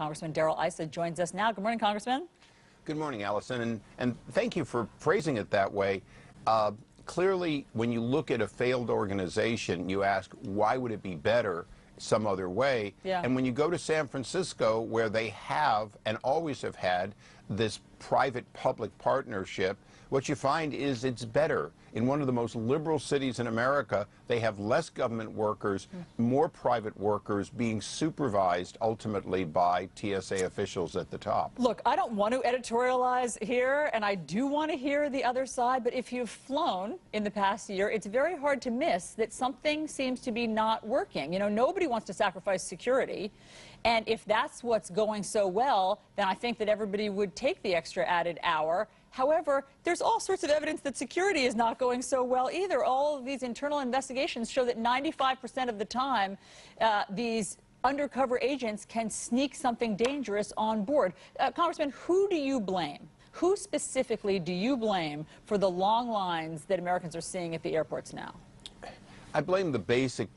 Congressman Darrell Issa joins us now. Good morning, Congressman. Good morning, Allison, and thank you for phrasing it that way. Clearly, when you look at a failed organization, you ask, why would it be better some other way? Yeah. And when you go to San Francisco, where they have and always have had this private-public partnership, what you find is it's better. In one of the most liberal cities in America, they have less government workers, more private workers being supervised ultimately by TSA officials at the top. Look, I don't want to editorialize here, and I do want to hear the other side, but if you've flown in the past year, it's very hard to miss that something seems to be not working. You know, nobody wants to sacrifice security, and if that's what's going so well, then I think that everybody would take the extra added hour. However, there's all sorts of evidence that security is not going so well either. All of these internal investigations show that 95% of the time, these undercover agents can sneak something dangerous on board. Congressman, who do you blame? Who specifically do you blame for the long lines that Americans are seeing at the airports now? I blame the basic,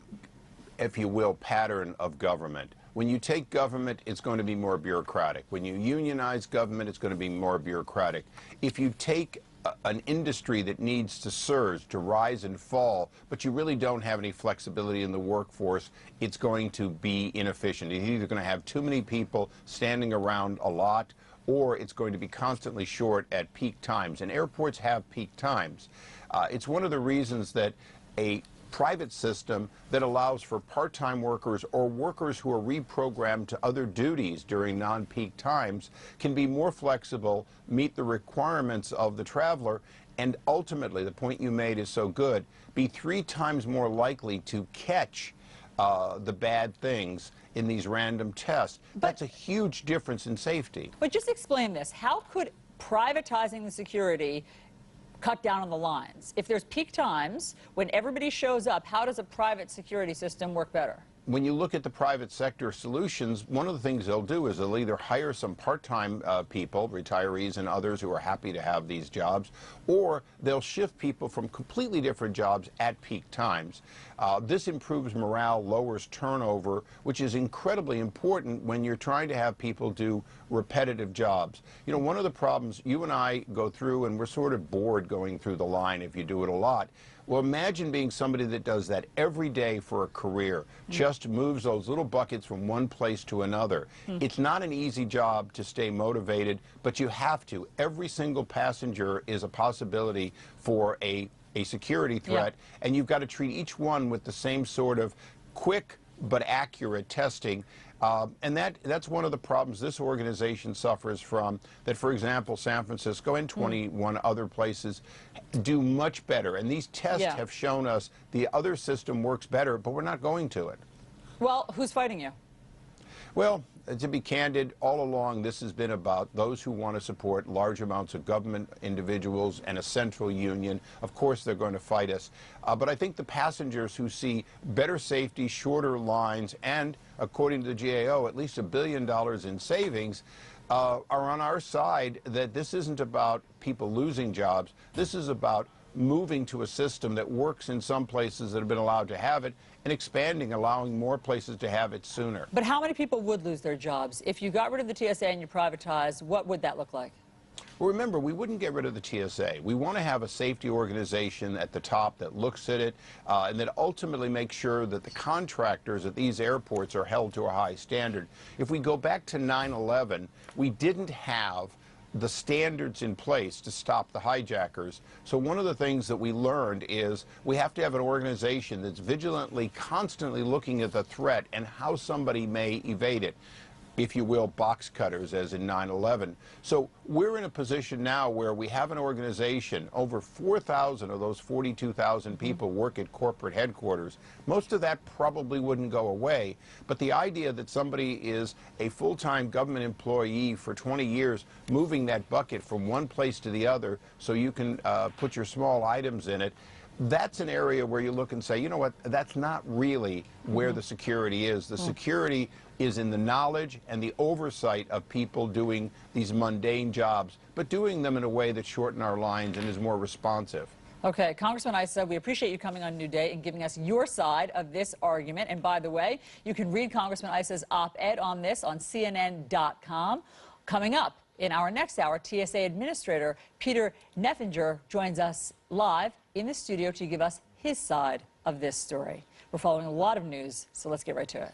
if you will, pattern of government. When you take government, it's going to be more bureaucratic. When you unionize government, it's going to be more bureaucratic. If you take an industry that needs to surge, to rise and fall, but you really don't have any flexibility in the workforce, it's going to be inefficient. You're either going to have too many people standing around a lot, or it's going to be constantly short at peak times. And airports have peak times. It's one of the reasons that a private system that allows for part-time workers or workers who are reprogrammed to other duties during non-peak times can be more flexible, meet the requirements of the traveler, and ultimately, the point you made is so good, be 3 times more likely to catch the bad things in these random tests. That's a huge difference in safety. But just explain this. How could privatizing the security cut down on the lines? If there's peak times, when everybody shows up, how does a private security system work better? When you look at the private sector solutions, one of the things they'll do is they'll either hire some part-time people, retirees and others who are happy to have these jobs, or they'll shift people from completely different jobs at peak times. This improves morale, lowers turnover, which is incredibly important when you're trying to have people do repetitive jobs. You know, one of the problems you and I go through, and we're sort of bored going through the line if you do it a lot. Well, imagine being somebody that does that every day for a career, just moves those little buckets from one place to another. It's not an easy job to stay motivated, but you have to. Every single passenger is a possibility for a security threat, and you've got to treat each one with the same sort of quick but accurate testing. And that's one of the problems this organization suffers from, that, for example, San Francisco and 21 other places do much better. And these tests have shown us the other system works better, but we're not going to it. Well, who's fighting you? Well, to be candid, all along this has been about those who want to support large amounts of government individuals and a central union. Of course, they're going to fight us. But I think the passengers who see better safety, shorter lines, and, according to the GAO, at least $1 billion in savings, are on our side, that this isn't about people losing jobs. This is about moving to a system that works in some places that have been allowed to have it, and expanding, allowing more places to have it sooner. But how many people would lose their jobs? If you got rid of the TSA and you privatized, what would that look like? Well, remember, we wouldn't get rid of the TSA. We want to have a safety organization at the top that looks at it and that ultimately makes sure that the contractors at these airports are held to a high standard. If we go back to 9/11, we didn't have the standards in place to stop the hijackers. So one of the things that we learned is we have to have an organization that's vigilantly, constantly looking at the threat and how somebody may evade it. If you will, box cutters, as in 9/11. So we're in a position now where we have an organization, over 4,000 of those 42,000 people work at corporate headquarters. Most of that probably wouldn't go away, but the idea that somebody is a full-time government employee for 20 years, moving that bucket from one place to the other so you can put your small items in it, that's an area where you look and say, you know what, that's not really where the security is. The security is in the knowledge and the oversight of people doing these mundane jobs, but doing them in a way that shortens our lines and is more responsive. Okay, Congressman Issa, we appreciate you coming on New Day and giving us your side of this argument. And by the way, you can read Congressman Issa's op-ed on this on CNN.com. Coming up in our next hour, TSA Administrator Peter Neffinger joins us live in the studio to give us his side of this story. We're following a lot of news, so let's get right to it.